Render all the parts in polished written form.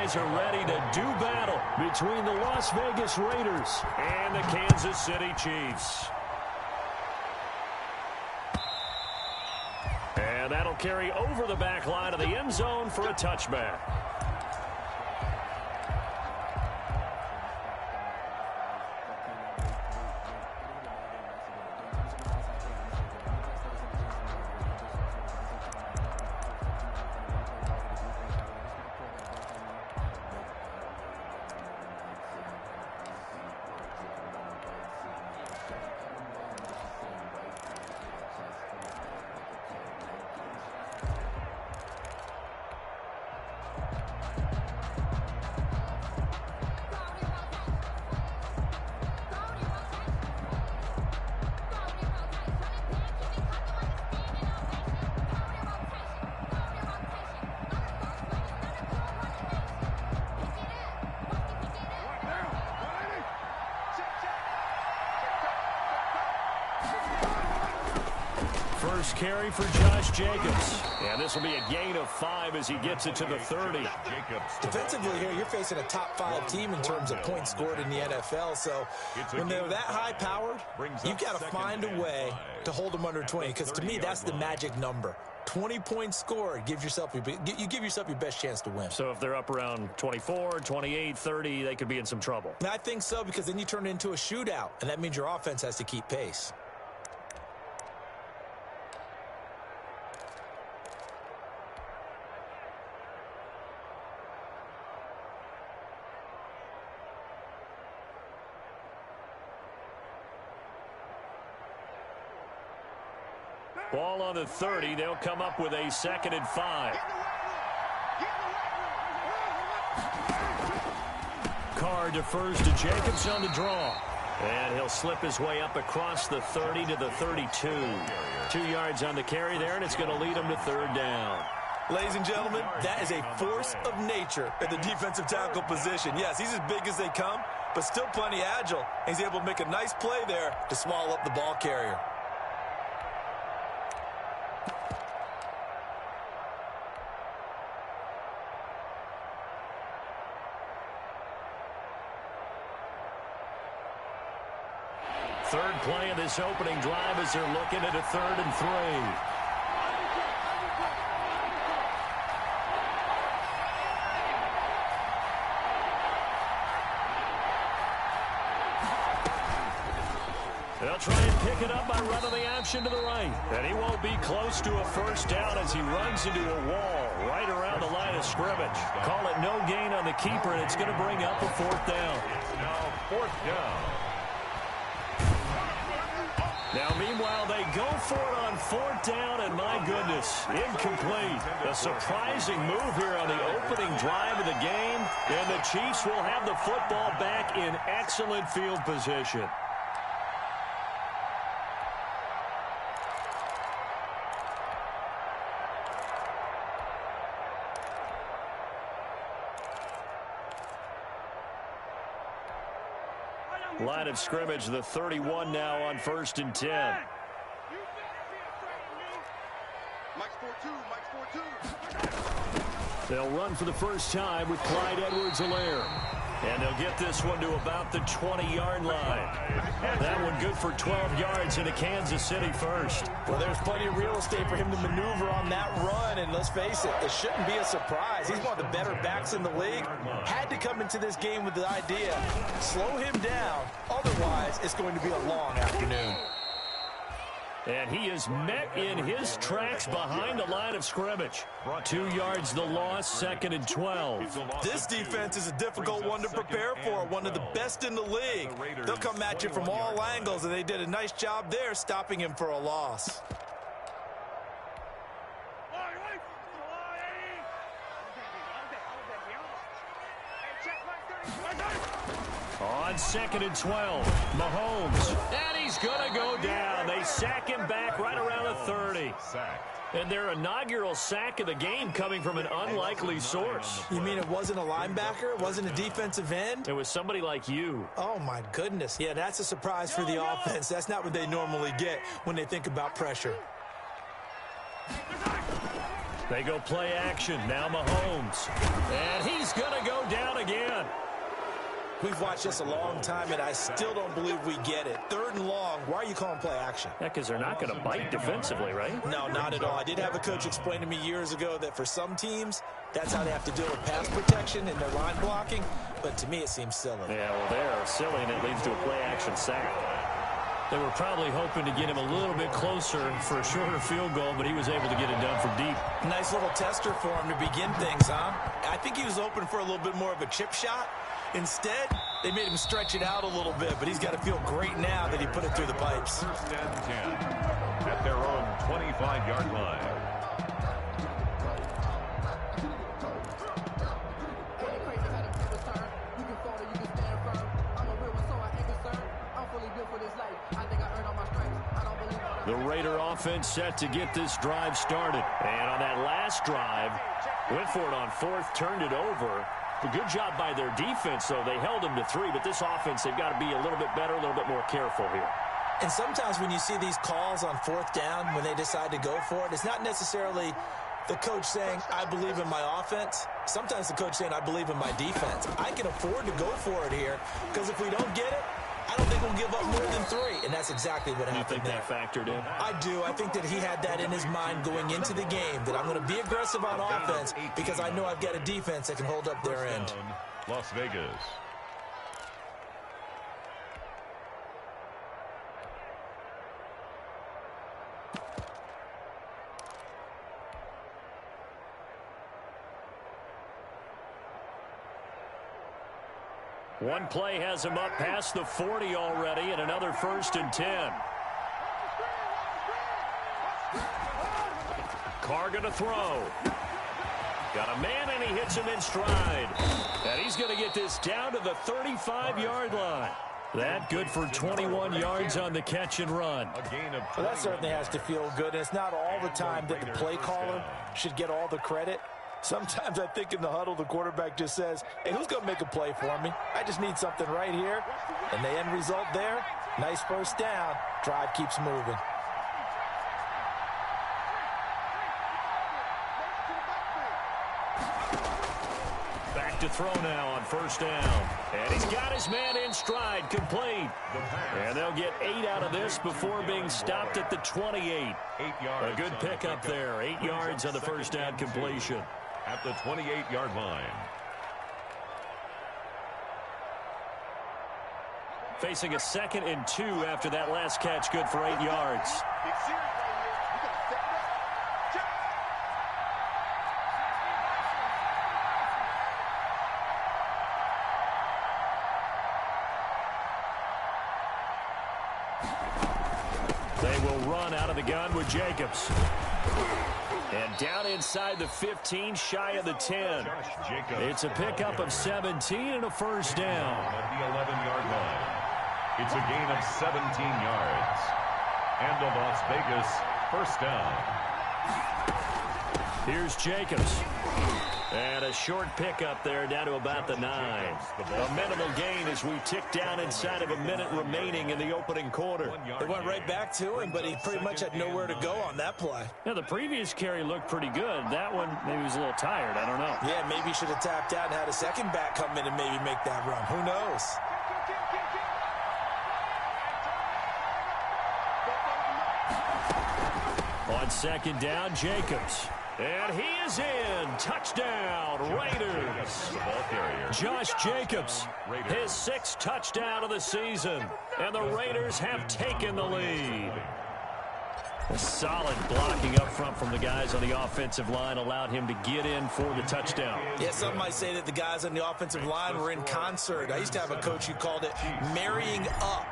guys are ready to do battle between the Las Vegas Raiders and the Kansas City Chiefs. And that'll carry over the back line of the end zone for a touchback. First carry for Josh Jacobs. And this will be a gain of 5 as he gets it to the 30. Defensively here, you're facing a top 5 team in terms of points scored in the NFL. So when they're that high-powered, you've got to find a way to hold them under 20. Because to me, that's the magic number. 20 points scored, you give yourself your best chance to win. So if they're up around 24, 28, 30, they could be in some trouble. I think so, because then you turn it into a shootout, and that means your offense has to keep pace. Ball on the 30. They'll come up with a 2nd and 5. Carr defers to Jacobs on the draw. And he'll slip his way up across the 30 to the 32. 2 yards on the carry there, and it's going to lead him to 3rd down. Ladies and gentlemen, that is a force of nature at the defensive tackle position. Yes, he's as big as they come, but still plenty agile. He's able to make a nice play there to swallow up the ball carrier. Third play of this opening drive as they're looking at a 3rd and 3. They'll try and pick it up by running the option to the right. And he won't be close to a 1st down as he runs into a wall right around the line of scrimmage. Call it no gain on the keeper, and it's going to bring up a 4th down. It's now 4th down. Now, meanwhile, they go for it on 4th down, and my goodness, incomplete. A surprising move here on the opening drive of the game, and the Chiefs will have the football back in excellent field position. Line of scrimmage, the 31 now on 1st and 10. They'll run for the first time with Clyde Edwards-Helaire. And they'll get this one to about the 20-yard line. That one good for 12 yards into Kansas City first. Well, there's plenty of real estate for him to maneuver on that run, and let's face it, it shouldn't be a surprise. He's one of the better backs in the league. Had to come into this game with the idea, slow him down, otherwise it's going to be a long afternoon. And he is met in his tracks behind the line of scrimmage. 2 yards the loss, 2nd and 12. This defense is a difficult one to prepare for, one of the best in the league. They'll come at you from all angles, and they did a nice job there stopping him for a loss. On 2nd and 12, Mahomes, and he's going to go down. They sack him back right around the 30. And their inaugural sack of the game coming from an unlikely source. You mean it wasn't a linebacker? It wasn't a defensive end? It was somebody like you. Oh, my goodness. Yeah, that's a surprise for the offense. That's not what they normally get when they think about pressure. They go play action. Now Mahomes. And he's going to go We've watched this a long time, and I still don't believe we get it. 3rd and long, why are you calling play action? Yeah, because they're not going to bite defensively, right? No, not at all. I did have a coach explain to me years ago that for some teams, that's how they have to deal with pass protection and their line blocking, but to me it seems silly. Yeah, well, they're silly, and it leads to a play action sack. They were probably hoping to get him a little bit closer for a shorter field goal, but he was able to get it done from deep. Nice little tester for him to begin things, huh? I think he was open for a little bit more of a chip shot. Instead, they made him stretch it out a little bit, but he's got to feel great now that he put it through the pipes. 1st and 10 at their own 25-yard line. The Raider offense set to get this drive started. And on that last drive, went for it on 4th, turned it over. A good job by their defense, though. They held them to 3, but this offense, they've got to be a little bit better, a little bit more careful here. And sometimes when you see these calls on 4th down, when they decide to go for it, it's not necessarily the coach saying, I believe in my offense. Sometimes the coach saying, I believe in my defense. I can afford to go for it here, because if we don't get it, I don't think we'll give up more than 3, and that's exactly what happened there. You think that factored in? I do. I think that he had that in his mind going into the game, that I'm going to be aggressive on offense because I know I've got a defense that can hold up their end. Las Vegas. One play has him up past the 40 already, and another 1st and 10. Carr going to throw. Got a man, and he hits him in stride. And he's going to get this down to the 35-yard line. That good for 21 yards on the catch and run. Well, that certainly has to feel good. And it's not all the time that the play caller should get all the credit. Sometimes I think in the huddle, the quarterback just says, hey, who's going to make a play for me? I just need something right here. And the end result there, nice 1st down. Drive keeps moving. Back to throw now on 1st down. And he's got his man in stride, complete. And they'll get 8 out of this before being stopped at the 28. 8 yards. A good pickup there. 8 yards on the 1st down completion. At the 28-yard line. Facing a 2nd and 2 after that last catch, good for 8 yards. They will run out of the gun with Jacobs. And down inside the 15, shy of the 10. It's a pickup of 17 and a 1st down. At the 11-yard line. It's a gain of 17 yards. And a Las Vegas 1st down. Here's Jacobs. And a short pickup there down to about the 9. A minimal gain as we tick down inside of a minute remaining in the opening quarter. They went right back to him, but he pretty much had nowhere to go on that play. Yeah, the previous carry looked pretty good. That one, maybe he was a little tired. I don't know. Yeah, maybe he should have tapped out and had a second back come in and maybe make that run. Who knows? On 2nd down, Jacobs. And he is in. Touchdown, Raiders. Josh Jacobs, his 6th touchdown of the season. And the Raiders have taken the lead. A solid blocking up front from the guys on the offensive line allowed him to get in for the touchdown. Yeah, some might say that the guys on the offensive line were in concert. I used to have a coach who called it marrying up.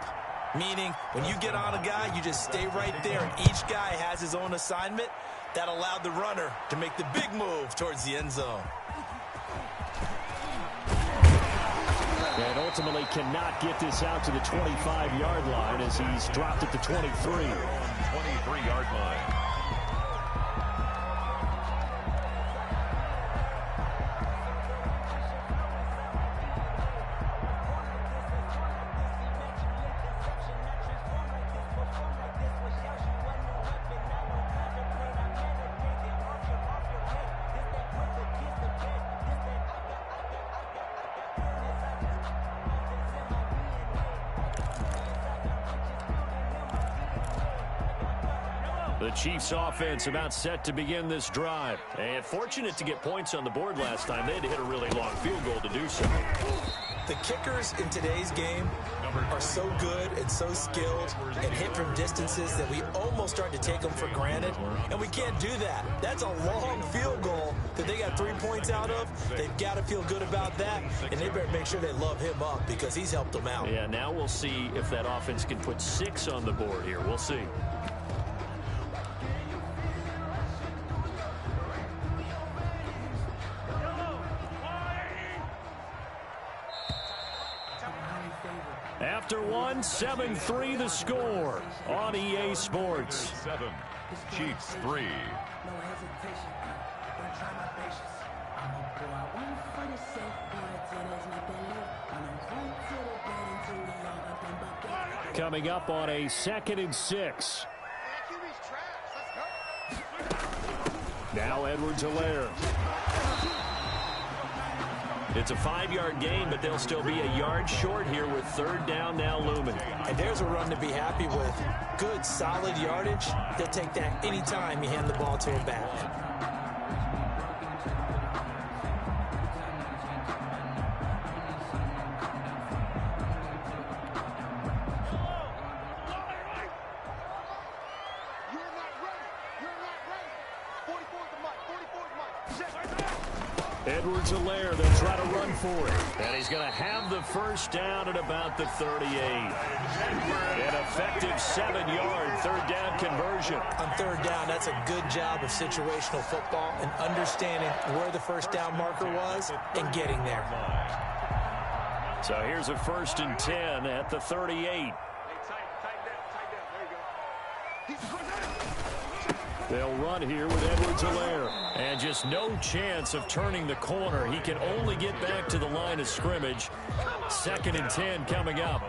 Meaning, when you get on a guy, you just stay right there, and each guy has his own assignment. That allowed the runner to make the big move towards the end zone. And ultimately cannot get this out to the 25-yard line as he's dropped at the 23. 23-yard line. The Chiefs offense about set to begin this drive. And fortunate to get points on the board last time. They had to hit a really long field goal to do so. The kickers in today's game are so good and so skilled and hit from distances that we almost start to take them for granted. And we can't do that. That's a long field goal that they got 3 points out of. They've got to feel good about that. And they better make sure they love him up because he's helped them out. Yeah, now we'll see if that offense can put 6 on the board here. We'll see. After 7-3 the score on EA Sports. 7, Chiefs 3. Coming up on a 2nd and 6. Now Edwards-Helaire. It's a 5-yard gain, but they'll still be a yard short here with 3rd down now looming. And there's a run to be happy with. Good, solid yardage. They'll take that anytime you hand the ball to him back. Edwards-Helaire, they'll try to run for it. And he's going to have the 1st down at about the 38. An effective 7-yard 3rd down conversion. On 3rd down, that's a good job of situational football and understanding where the 1st down marker was and getting there. So here's a 1st and 10 at the 38. They'll run here with Edwards-Helaire. And just no chance of turning the corner. He can only get back to the line of scrimmage. 2nd and 10 coming up.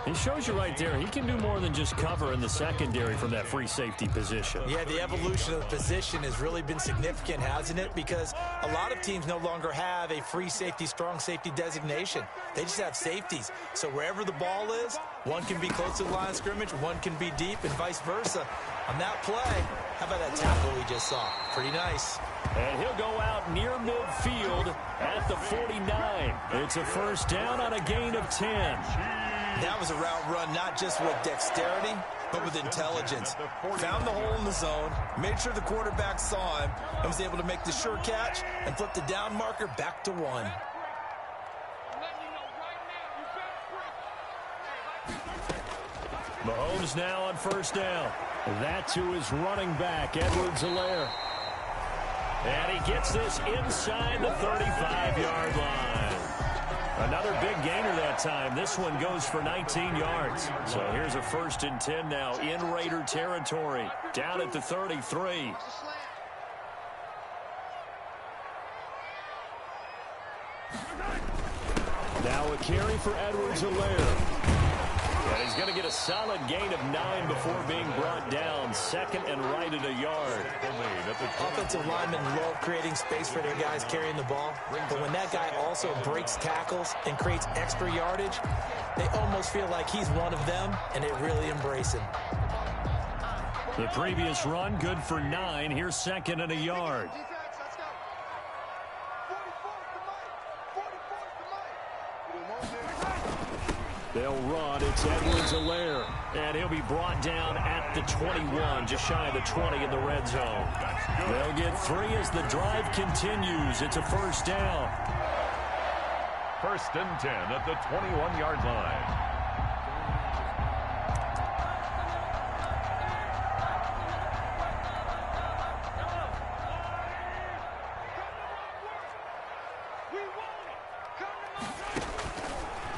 He shows you right there, he can do more than just cover in the secondary from that free safety position. Yeah, the evolution of the position has really been significant, hasn't it? Because a lot of teams no longer have a free safety, strong safety designation. They just have safeties. So wherever the ball is, one can be close to the line of scrimmage, one can be deep, and vice versa. On that play, how about that tackle we just saw? Pretty nice. And he'll go out near midfield at the 49. It's a 1st down on a gain of 10. That was a route run not just with dexterity, but with intelligence. Found the hole in the zone, made sure the quarterback saw him, and was able to make the sure catch and flip the down marker back to 1. Mahomes now on 1st down. That to his running back, Edwards-Helaire. And he gets this inside the 35-yard line. Another big gainer that time. This one goes for 19 yards. So here's a 1st and 10 now in Raider territory. Down at the 33. Now a carry for Edwards-Helaire. And he's going to get a solid gain of 9 before being brought down. 2nd and right at a yard. Offensive linemen love creating space for their guys carrying the ball. But when that guy also breaks tackles and creates extra yardage, they almost feel like he's one of them, and they really embrace him. The previous run, good for 9. Here's 2nd and a yard. They'll run. It's Edwards-Helaire. And he'll be brought down at the 21, just shy of the 20 in the red zone. They'll get 3 as the drive continues. It's a 1st down. 1st and 10 at the 21-yard line.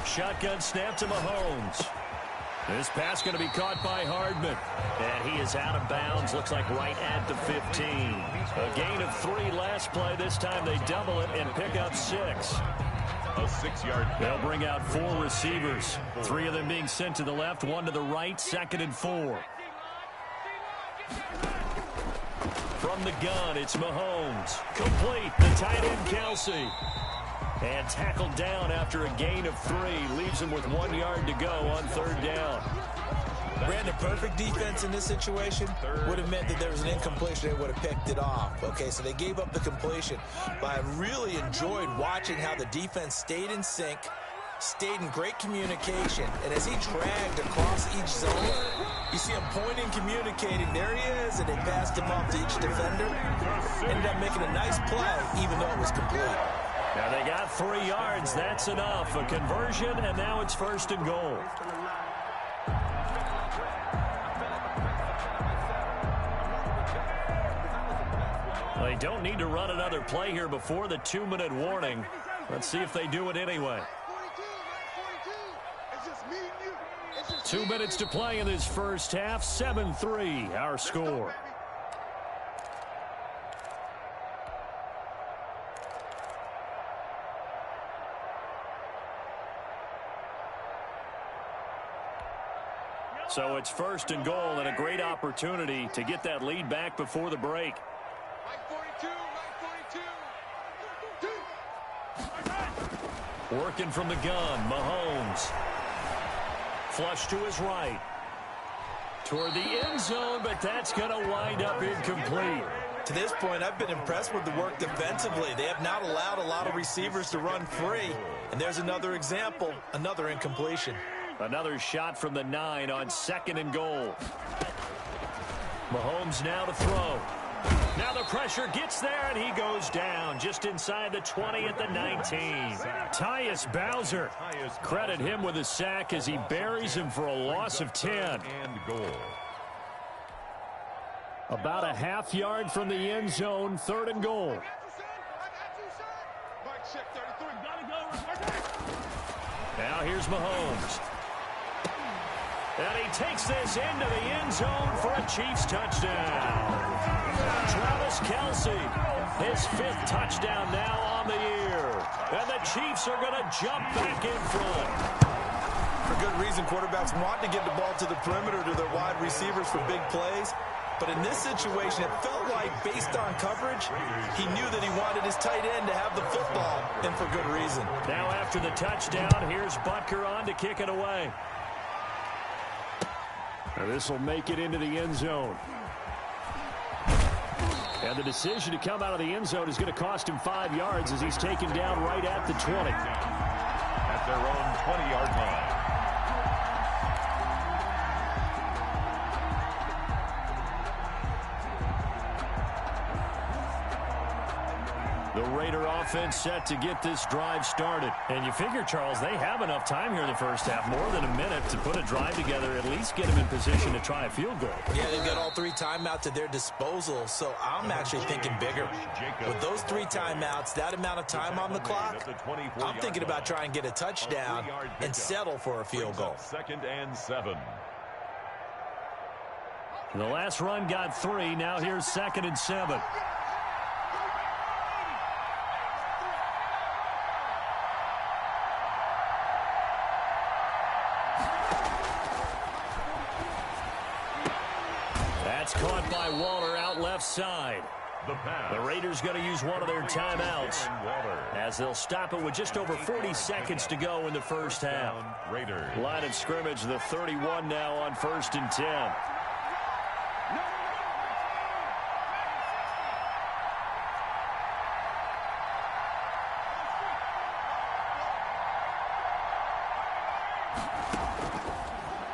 Shotgun snap to Mahomes. This pass going to be caught by Hardman. And he is out of bounds. Looks like right at the 15. A gain of 3 last play. This time they double it and pick up 6. A 6-yard. They'll bring out 4 receivers. 3 of them being sent to the left, 1 to the right. 2nd and 4. From the gun, it's Mahomes. Complete. The tight end, Kelsey. And tackled down after a gain of 3. Leaves him with 1 yard to go on 3rd down. Brandon, perfect defense in this situation would have meant that there was an incompletion. They would have picked it off. Okay, so they gave up the completion. But I really enjoyed watching how the defense stayed in sync, stayed in great communication, and as he dragged across each zone, you see him pointing, communicating. There he is, and they passed him off to each defender. Ended up making a nice play, even though it was complete. Now they got 3 yards. That's enough. A conversion, and now it's 1st and goal. They don't need to run another play here before the 2-minute warning. Let's see if they do it anyway. 2 minutes to play in this first half. 7-3, our score. So it's 1st and goal, and a great opportunity to get that lead back before the break. Working from the gun, Mahomes. Flush to his right. Toward the end zone, but that's going to wind up incomplete. To this point, I've been impressed with the work defensively. They have not allowed a lot of receivers to run free. And there's another example, another incompletion. Another shot from the 9 on 2nd and goal. Mahomes now to throw. Now the pressure gets there, and he goes down just inside the 20 at the 19. Tyus Bowser. Credit him with a sack as he buries him for a loss of 10. And goal. About a half yard from the end zone, 3rd and goal. Now here's Mahomes. And he takes this into the end zone for a Chiefs touchdown. Travis Kelce, his 5th touchdown now on the year. And the Chiefs are going to jump back in front. For good reason, quarterbacks want to get the ball to the perimeter to their wide receivers for big plays. But in this situation, it felt like, based on coverage, he knew that he wanted his tight end to have the football, and for good reason. Now after the touchdown, here's Butker on to kick it away. Now this will make it into the end zone. And the decision to come out of the end zone is going to cost him 5 yards as he's taken down right at the 20. At their own 20-yard line. The Raider offense set to get this drive started. And you figure, Charles, they have enough time here in the first half, more than a minute, to put a drive together, at least get them in position to try a field goal. Yeah, they've got all 3 timeouts at their disposal, so I'm actually thinking bigger. With those 3 timeouts, that amount of time on the clock, I'm thinking about trying to get a touchdown and settle for a field goal. 2nd and 7. The last run got 3. Now here's 2nd and 7. Caught by Waller out left side. The Raiders going to use one of their timeouts as they'll stop it with just over 40 seconds to go in the first half. Line of scrimmage, the 31 now on 1st and 10.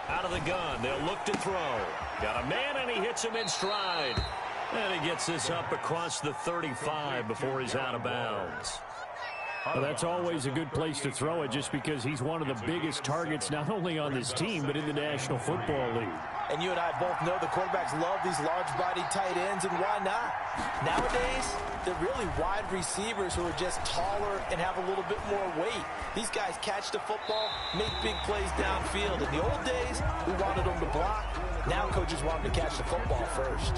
Out of the gun, they'll look to throw. Got a man, and he hits him in stride. And he gets this up across the 35 before he's out of bounds. Well, that's always a good place to throw it, just because he's one of the biggest targets not only on this team but in the National Football League. And you and I both know the quarterbacks love these large-bodied tight ends, and why not? Nowadays, they're really wide receivers who are just taller and have a little bit more weight. These guys catch the football, make big plays downfield. In the old days, we wanted them to block. Now coaches want them to catch the football first.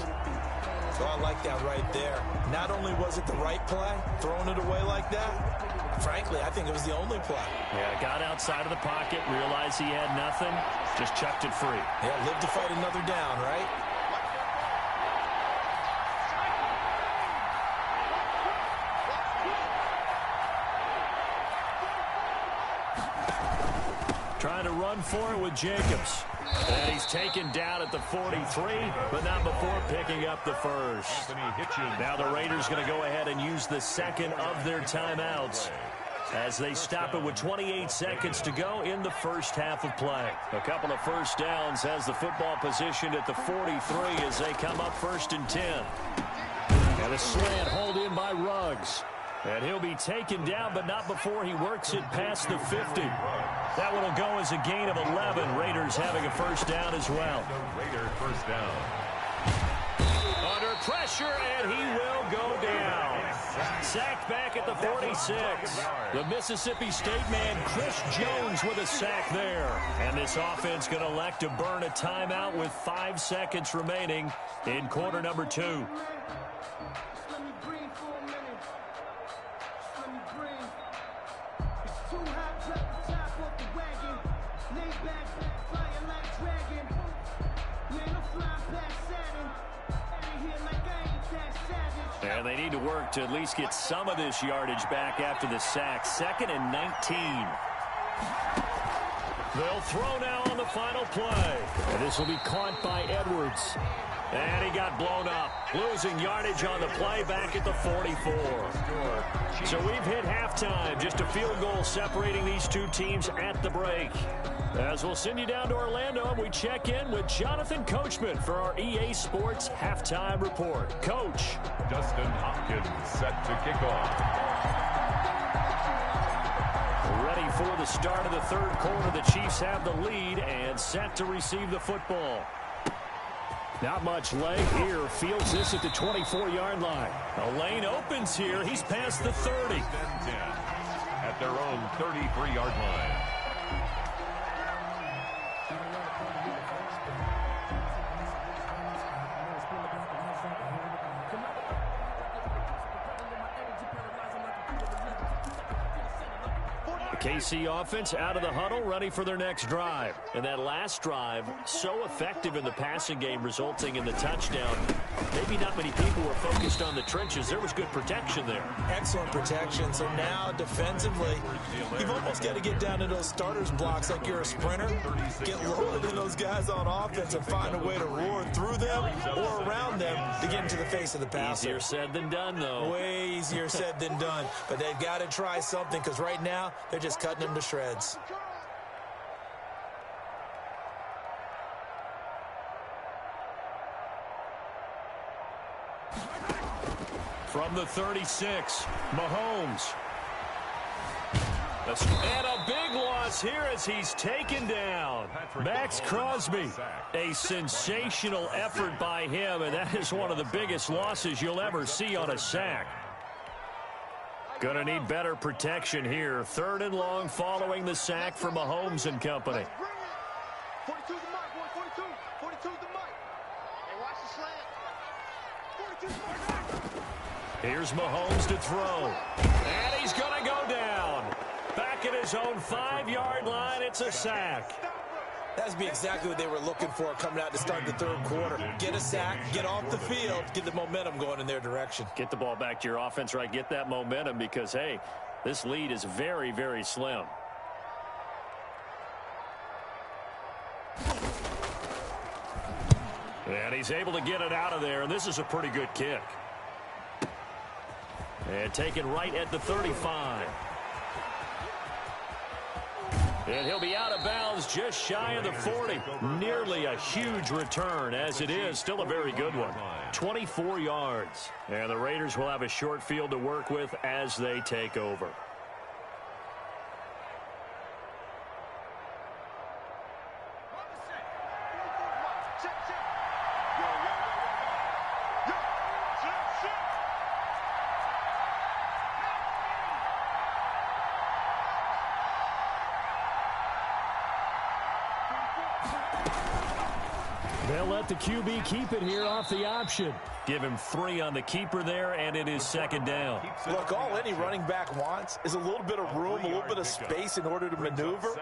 So I like that right there. Not only was it the right play, throwing it away like that, frankly, I think it was the only play. Yeah, got outside of the pocket, realized he had nothing, just chucked it free. Yeah, live to fight another down, right? Trying to run for it with Jacobs. And he's taken down at the 43, but not before picking up the first. Now the Raiders going to go ahead and use the second of their timeouts as they stop it with 28 seconds to go in the first half of play. A couple of first downs has the football positioned at the 43 as they come up 1st and 10. And a slant hold in by Ruggs. And he'll be taken down, but not before he works it past the 50. That one will go as a gain of 11. Raiders having a first down as well. Raider first down. Under pressure, and he will go down. Sacked back at the 46. The Mississippi State man, Chris Jones, with a sack there. And this offense going to elect to burn a timeout with 5 seconds remaining in quarter number 2. And they need to work to at least get some of this yardage back after the sack. 2nd and 19. They'll throw now on the final play. And this will be caught by Edwards. And he got blown up. Losing yardage on the play back at the 44. So we've hit halftime. Just a field goal separating these two teams at the break. As we'll send you down to Orlando, and we check in with Jonathan Coachman for our EA Sports Halftime Report. Coach. Dustin Hopkins set to kick off. Ready for the start of the 3rd quarter. The Chiefs have the lead and set to receive the football. Not much leg here. Fields this at the 24-yard line. A lane opens here. He's past the 30. At their own 33-yard line. KC offense out of the huddle, ready for their next drive. And that last drive, so effective in the passing game, resulting in the touchdown. Maybe not many people were focused on the trenches. There was good protection there. Excellent protection. So now defensively, you've almost got to get down to those starters blocks like you're a sprinter. Get loaded in those guys on offense and find a way to roar through them or around them to get into the face of the passer. Easier said than done, though. Way easier said than done. But they've got to try something because right now they're just cutting them to shreds. From the 36, Mahomes. And a big loss here as he's taken down. Max Crosby. A sensational effort by him, and that is one of the biggest losses you'll ever see on a sack. Going to need better protection here. 3rd and long following the sack for Mahomes and company. 42 the mic, boy. 42. 42 the mic. Hey, watch the slant. 42 the mic. Here's Mahomes to throw. And he's going to go down. Back at his own 5-yard line, it's a sack. That's be exactly what they were looking for coming out to start the 3rd quarter. Get a sack, get off the field, get the momentum going in their direction. Get the ball back to your offense, right? Get that momentum because, hey, this lead is very, very slim. And he's able to get it out of there, and this is a pretty good kick. And taken right at the 35. And he'll be out of bounds just shy of the 40. Nearly a huge return, as it is. Still a very good one. 24 yards. And the Raiders will have a short field to work with as they take over. They'll let the QB keep it here off the option. Give him 3 on the keeper there, and it is 2nd down. Look, all any running back wants is a little bit of room, a little bit of space in order to maneuver.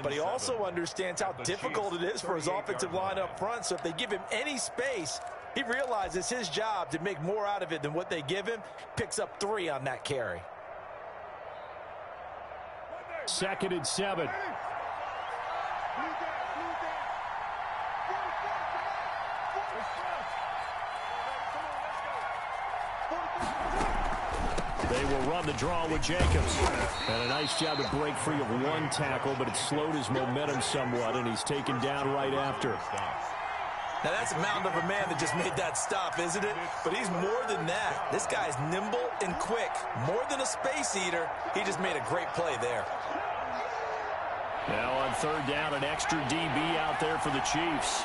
But he also understands how difficult it is for his offensive line up front. So if they give him any space, he realizes his job to make more out of it than what they give him. Picks up 3 on that carry. 2nd and 7. will run the draw with Jacobs. And a nice job to break free of one tackle, but it slowed his momentum somewhat, and he's taken down right after. Now, that's a mountain of a man that just made that stop, isn't it? But he's more than that. This guy's nimble and quick. More than a space eater, he just made a great play there. Now on third down, an extra DB out there for the Chiefs.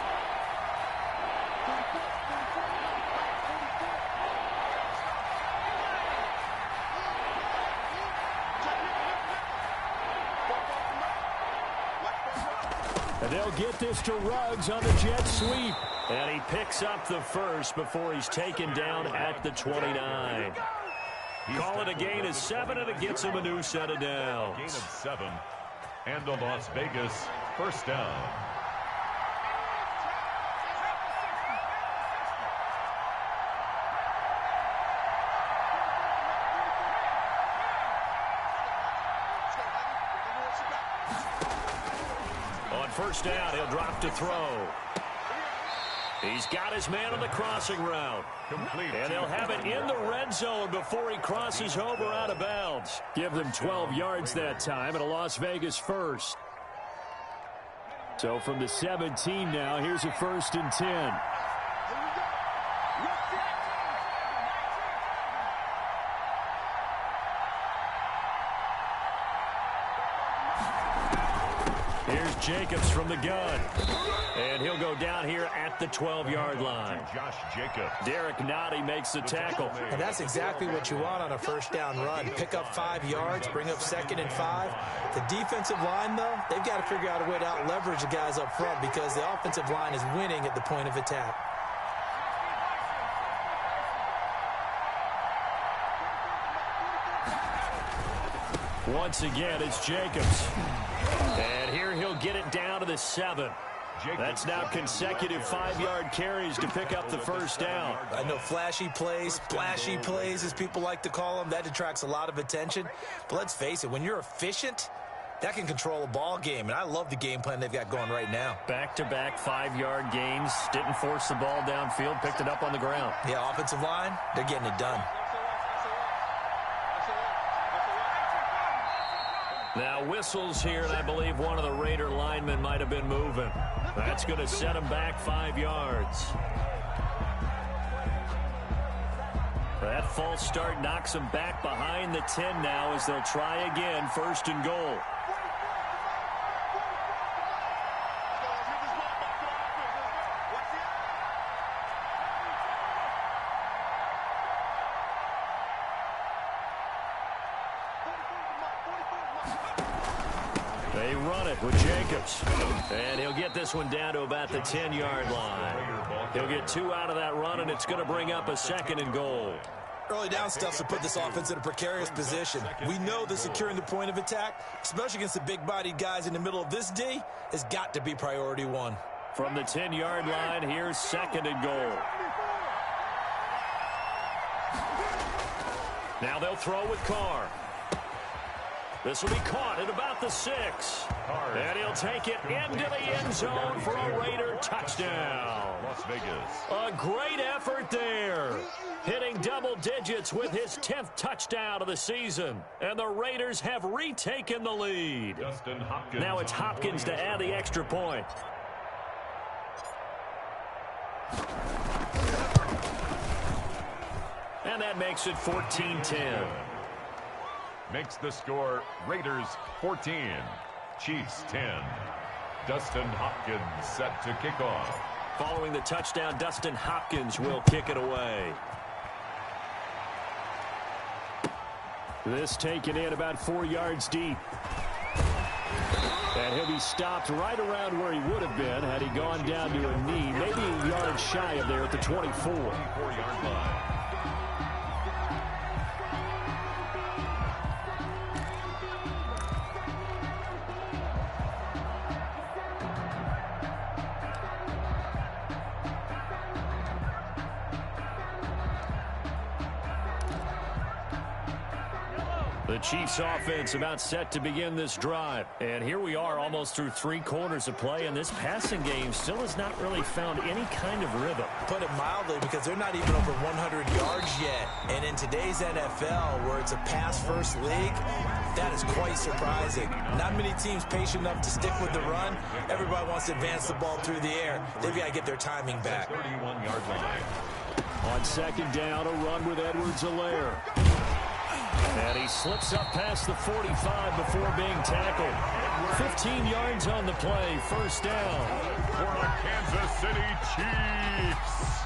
And they'll get this to Ruggs on the jet sweep. And he picks up the first before he's taken down at the 29. Call it a gain of 7, and it gets him a new set of downs. Gain of 7. And a Las Vegas first down. On first down, he'll drop to throw. He's got his man on the crossing route. Complete. And they'll have it in the red zone before he crosses over out of bounds. Give them 12 yards that time, and a Las Vegas first. So from the 17 now, here's a 1st and 10. Here's Jacobs from the gun. And he'll go down here at the 12-yard line. Josh Jacobs. Derek Nottie makes the tackle. And that's exactly what you want on a first down run. Pick up 5 yards, bring up 2nd and 5. The defensive line, though, they've got to figure out a way to out-leverage the guys up front because the offensive line is winning at the point of attack. Once again, it's Jacobs. And here he'll get it down to the 7. That's now consecutive 5-yard carries to pick up the first down. I know flashy plays, splashy plays, as people like to call them, that attracts a lot of attention. But let's face it, when you're efficient, that can control a ball game. And I love the game plan they've got going right now. Back-to-back 5-yard gains. Didn't force the ball downfield. Picked it up on the ground. Yeah, offensive line, they're getting it done. Now whistles here, and I believe one of the Raider linemen might have been moving. That's going to set him back 5 yards. That false start knocks him back behind the 10 now as they'll try again, 1st and goal. They run it with Jacobs. And he'll get this one down to about the 10-yard line. He'll get 2 out of that run, and it's going to bring up a 2nd and goal. Early down stuff to put this offense in a precarious position. We know that securing the point of attack, especially against the big-bodied guys in the middle of this D, has got to be priority 1. From the 10-yard line, here's 2nd and goal. Now they'll throw with Carr. This will be caught at about the 6. And he'll take it into the end zone for a Raider touchdown. Las Vegas. A great effort there. Hitting double digits with his 10th touchdown of the season. And the Raiders have retaken the lead. Dustin Hopkins. Now it's Hopkins to add the extra point. And that makes it 14-10. Makes the score Raiders 14, Chiefs 10. Dustin Hopkins set to kick off. Following the touchdown, Dustin Hopkins will kick it away. This taken in about 4 yards deep. And he'll be stopped right around where he would have been had he gone down to a knee, maybe a yard shy of there at the 24. 24-yard line. The Chiefs offense about set to begin this drive. And here we are almost through 3 quarters of play, and this passing game still has not really found any kind of rhythm. Put it mildly, because they're not even over 100 yards yet. And in today's NFL, where it's a pass-first league, that is quite surprising. Not many teams patient enough to stick with the run. Everybody wants to advance the ball through the air. They've got to get their timing back. 31-yard line. On second down, a run with Edwards-Helaire. And he slips up past the 45 before being tackled. 15 yards on the play, first down. For the Kansas City Chiefs.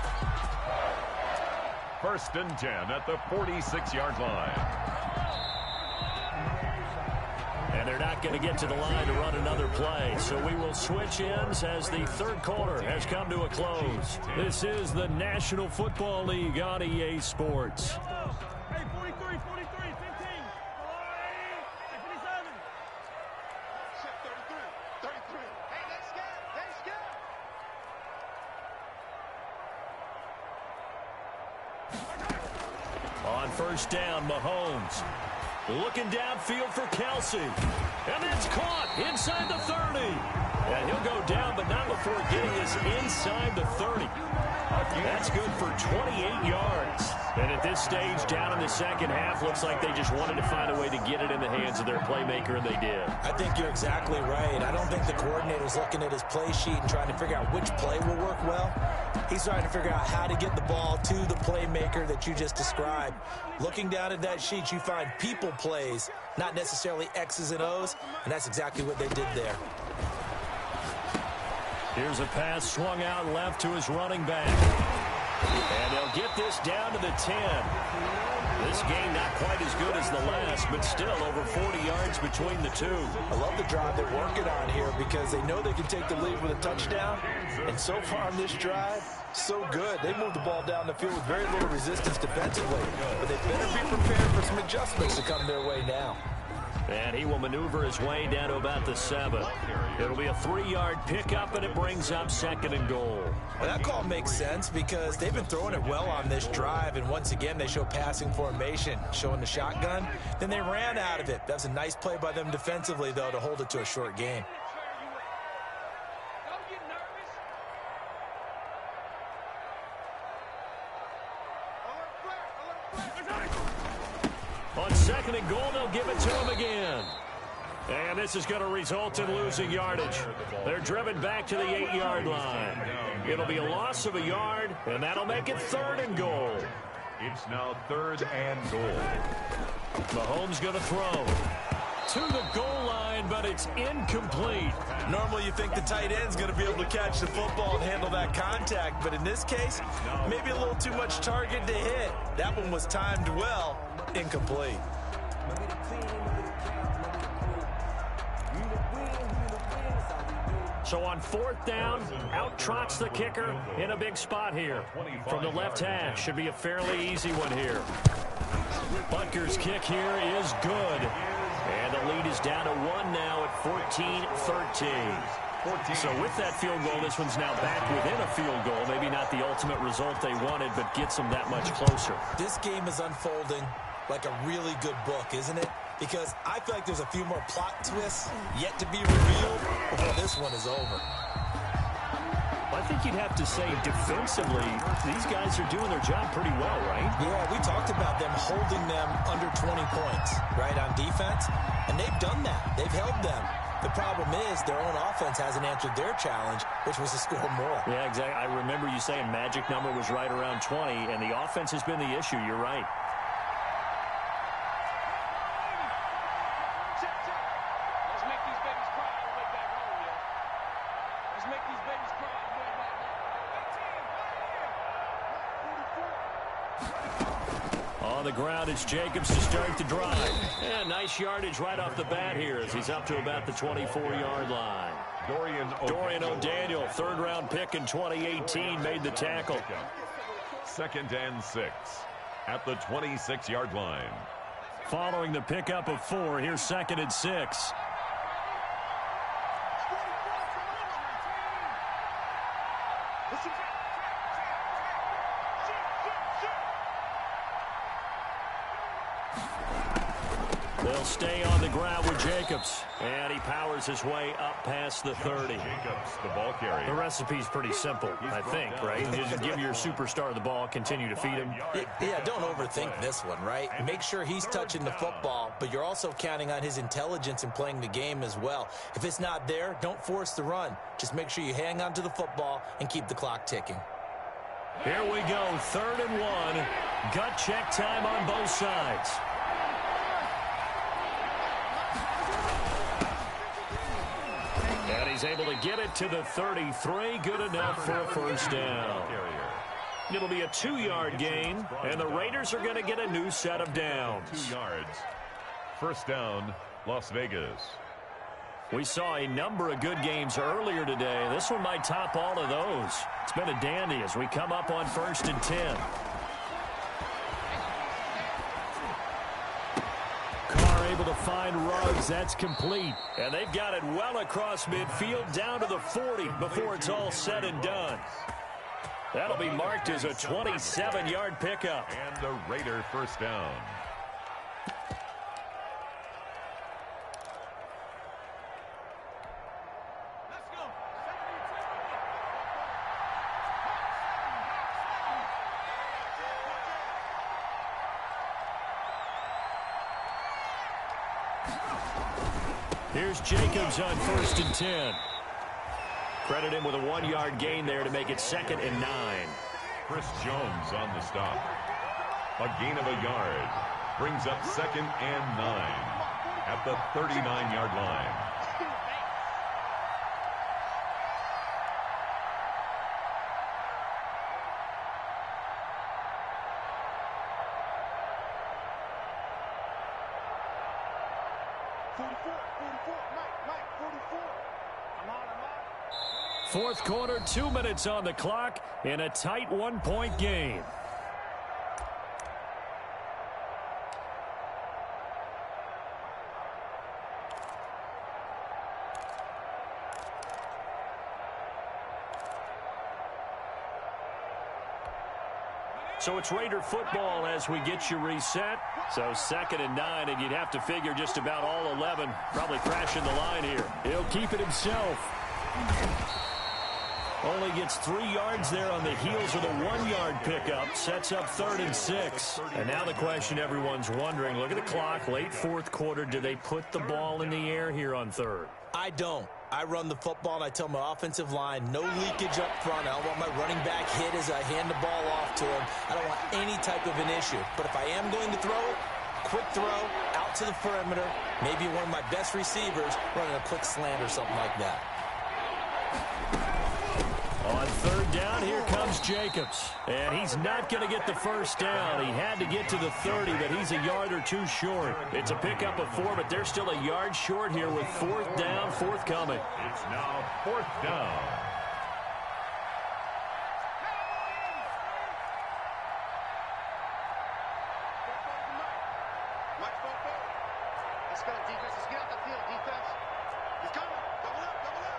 First and 10 at the 46-yard line. And they're not going to get to the line to run another play. So we will switch ends as the third quarter has come to a close. This is the National Football League on EA Sports. Hey, 43, 43, 15. 57. Set 33, 33. Hey, let's go, let's go. On first down, Mahomes. Looking downfield for Kelsey. And that's caught inside the 30. And he'll go down, but not before getting this inside the 30. That's good for 28 yards. And at this stage, down in the second half, looks like they just wanted to find a way to get it in the hands of their playmaker, and they did. I think you're exactly right. I don't think the coordinator's looking at his play sheet and trying to figure out which play will work well. He's trying to figure out how to get the ball to the playmaker that you just described. Looking down at that sheet, you find people plays, not necessarily X's and O's, and that's exactly what they did there. Here's a pass swung out left to his running back. And they'll get this down to the 10. This game not quite as good as the last, but still over 40 yards between the two. I love the drive they're working on here because they know they can take the lead with a touchdown. And so far on this drive, so good. They moved the ball down the field with very little resistance defensively. But they better be prepared for some adjustments to come their way now. And he will maneuver his way down to about the 7. It'll be a 3-yard pickup, and it brings up second and goal. Well, that call makes sense because they've been throwing it well on this drive, and once again they show passing formation, showing the shotgun. Then they ran out of it. That was a nice play by them defensively, though, to hold it to a short gain. On second and goal, they'll give it to him again. And this is going to result in losing yardage. They're driven back to the 8-yard line. It'll be a loss of a yard, and that'll make it third and goal. It's now third and goal. Mahomes going to throw to the goal line, but it's incomplete. Normally you think the tight end's going to be able to catch the football and handle that contact, but in this case, maybe a little too much target to hit. That one was timed well, incomplete. So on fourth down, out trots the kicker in a big spot here. From the left hash, should be a fairly easy one here. Butker's kick here is good. And the lead is down to 1 now at 14-13. So with that field goal, this one's now back within a field goal. Maybe not the ultimate result they wanted, but gets them that much closer. This game is unfolding like a really good book, isn't it? Because I feel like there's a few more plot twists yet to be revealed before this one is over. I think you'd have to say defensively, these guys are doing their job pretty well, right? Yeah, we talked about them holding them under 20 points, right, on defense. And they've done that. They've held them. The problem is their own offense hasn't answered their challenge, which was to score more. Yeah, exactly. I remember you saying magic number was right around 20, and the offense has been the issue. You're right. The ground, it's Jacobs to start the drive. And nice yardage right off the bat here as he's up to about the 24-yard line. Dorian O'Daniel, third-round pick in 2018, made the tackle. Second and 6 at the 26-yard line. Following the pickup of 4, here's second and 6. stay on the ground with Jacobs. And he powers his way up past the 30. Jacobs, the ball carrier. The recipe's pretty simple, I think, right? You just give your superstar the ball, continue to feed him. Yeah, don't overthink this one, right? Make sure he's touching the football, but you're also counting on his intelligence in playing the game as well. If it's not there, don't force the run. Just make sure you hang on to the football and keep the clock ticking. Here we go, 3rd and 1. Gut check time on both sides. And he's able to get it to the 33. Good enough for a first down. It'll be a 2-yard gain, and the Raiders are going to get a new set of downs. 2 yards. First down, Las Vegas. We saw a number of good games earlier today. This one might top all of those. It's been a dandy as we come up on 1st and 10. Carr able to find Ruggs. That's complete. And they've got it well across midfield down to the 40 before it's all said and done. That'll be marked as a 27-yard pickup. And the Raider first down. Here's Jacobs on 1st and 10. Credit him with a 1-yard gain there to make it 2nd and 9. Chris Jones on the stop. A gain of a yard. Brings up 2nd and 9 at the 39-yard line. Fourth quarter, 2 minutes on the clock in a tight 1-point game. So it's Raider football as we get you reset. So 2nd and 9, and you'd have to figure just about all 11 probably crashing the line here. He'll keep it himself. Only gets 3 yards there on the heels of the 1-yard pickup. Sets up 3rd and 6. And now the question everyone's wondering, look at the clock, late 4th quarter. Do they put the ball in the air here on 3rd? I don't. I run the football, and I tell my offensive line, no leakage up front. I don't want my running back hit as I hand the ball off to him. I don't want any type of an issue. But if I am going to throw it, quick throw, out to the perimeter, maybe one of my best receivers running a quick slant or something like that. On 3rd down, here comes Jacobs. And he's not going to get the first down. He had to get to the 30, but he's a yard or 2 short. It's a pickup of 4, but they're still a yard short here with 4th down, forthcoming. It's now 4th down. Let's go, defense. Let's get out the field, defense. He's coming. Double up, double up.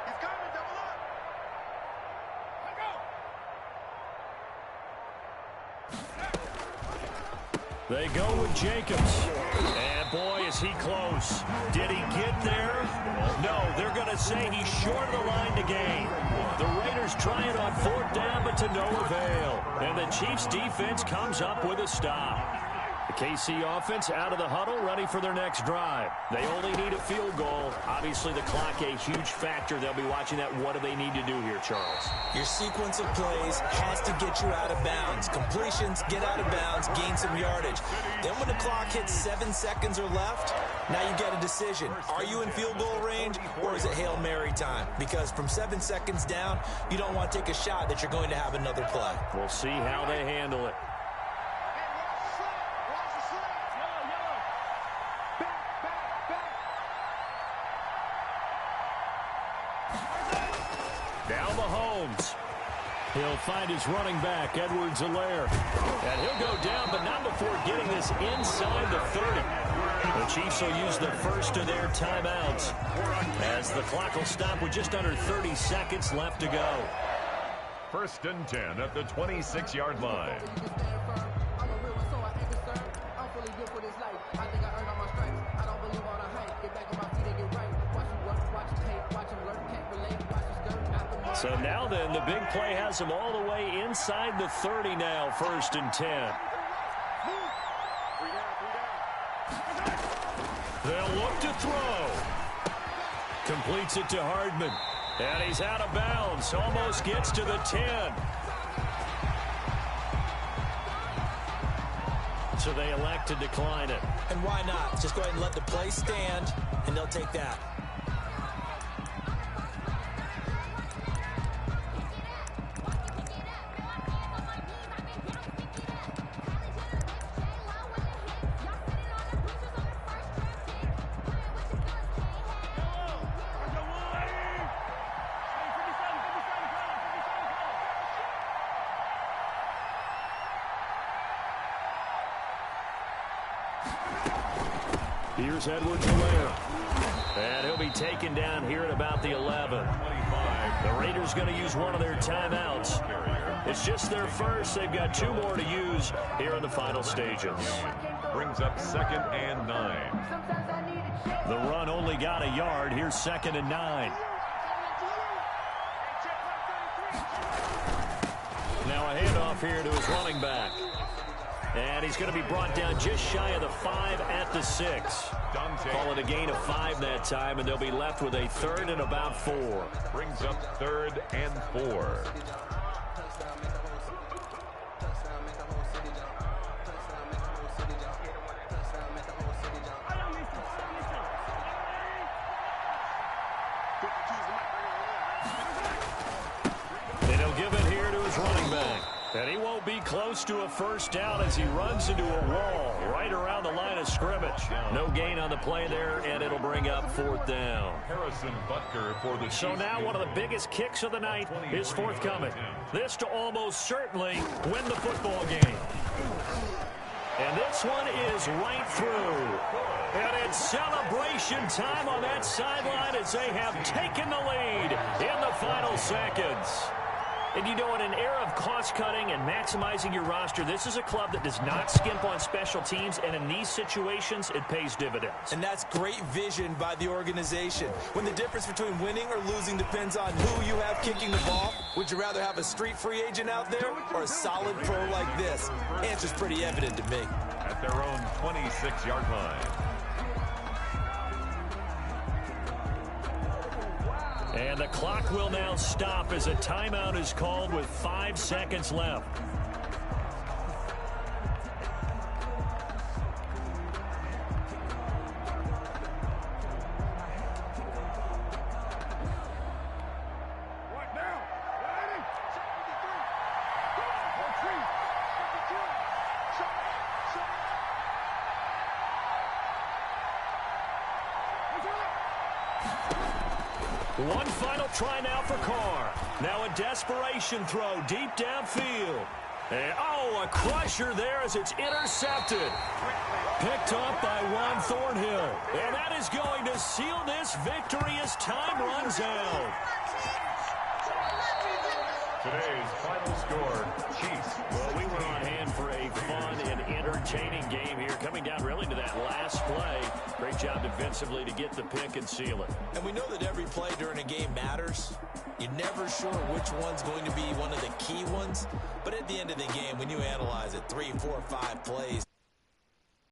He's coming, double up. Let go. They go with Jacobs. And boy, is he close. Did he get there? No, they're going to say he's short of the line to gain. The Raiders try it on 4th down, but to no avail. And the Chiefs defense comes up with a stop. The KC offense out of the huddle, ready for their next drive. They only need a field goal. Obviously, the clock a huge factor. They'll be watching that. What do they need to do here, Charles? Your sequence of plays has to get you out of bounds. Completions, get out of bounds, gain some yardage. Then when the clock hits 7 seconds or left, now you get a decision. Are you in field goal range, or is it Hail Mary time? Because from 7 seconds down, you don't want to take a shot that you're going to have another play. We'll see how they handle it. Now Mahomes. He'll find his running back, Edwards-Helaire. And he'll go down, but not before getting this inside the 30. The Chiefs will use the first of their timeouts as the clock will stop with just under 30 seconds left to go. 1st and 10 at the 26-yard line. I'm a real one, so I ain't concerned. I'm fully built for this life. I think I earned all my stripes. So now then, the big play has them all the way inside the 30 now, 1st and 10. They'll look to throw. Completes it to Hardman. And he's out of bounds. Almost gets to the 10. So they elect to decline it. And why not? Just go ahead and let the play stand, and they'll take that. Here's Edwards-Helaire. And he'll be taken down here at about the 11. The Raiders going to use one of their timeouts. It's just their first. They've got 2 more to use here in the final stages. Brings up 2nd and 9. The run only got a yard. Here's 2nd and 9. Now a handoff here to his running back. And he's going to be brought down just shy of the 5 at the 6. Call it a gain of 5 that time, and they'll be left with a 3rd and about 4. Brings up 3rd and 4. And he'll give it here to his running back. And he won't be close to a first down as he runs into a wall right around the line of scrimmage. No gain on the play there, and it'll bring up 4th down. Harrison Butker for the So now one of the biggest kicks of the night is forthcoming. This to almost certainly win the football game. And this one is right through. And it's celebration time on that sideline as they have taken the lead in the final seconds. And you know, in an era of cost-cutting and maximizing your roster, this is a club that does not skimp on special teams, and in these situations, it pays dividends. And that's great vision by the organization. When the difference between winning or losing depends on who you have kicking the ball, would you rather have a street free agent out there or a solid pro like this? Answer's pretty evident to me. At their own 26-yard line. And the clock will now stop as a timeout is called with 5 seconds left. One final try now for Carr. Now a desperation throw deep downfield. And, oh, a crusher there as it's intercepted. Picked up by Juan Thornhill. And that is going to seal this victory as time runs out. Today's final score, Chiefs. Well, we were on hand for a fun and entertaining game here. Coming down really to that last play. Great job defensively to get the pick and seal it. And we know that every play during a game matters. You're never sure which one's going to be one of the key ones. But at the end of the game, when you analyze it, 3, 4, 5 plays,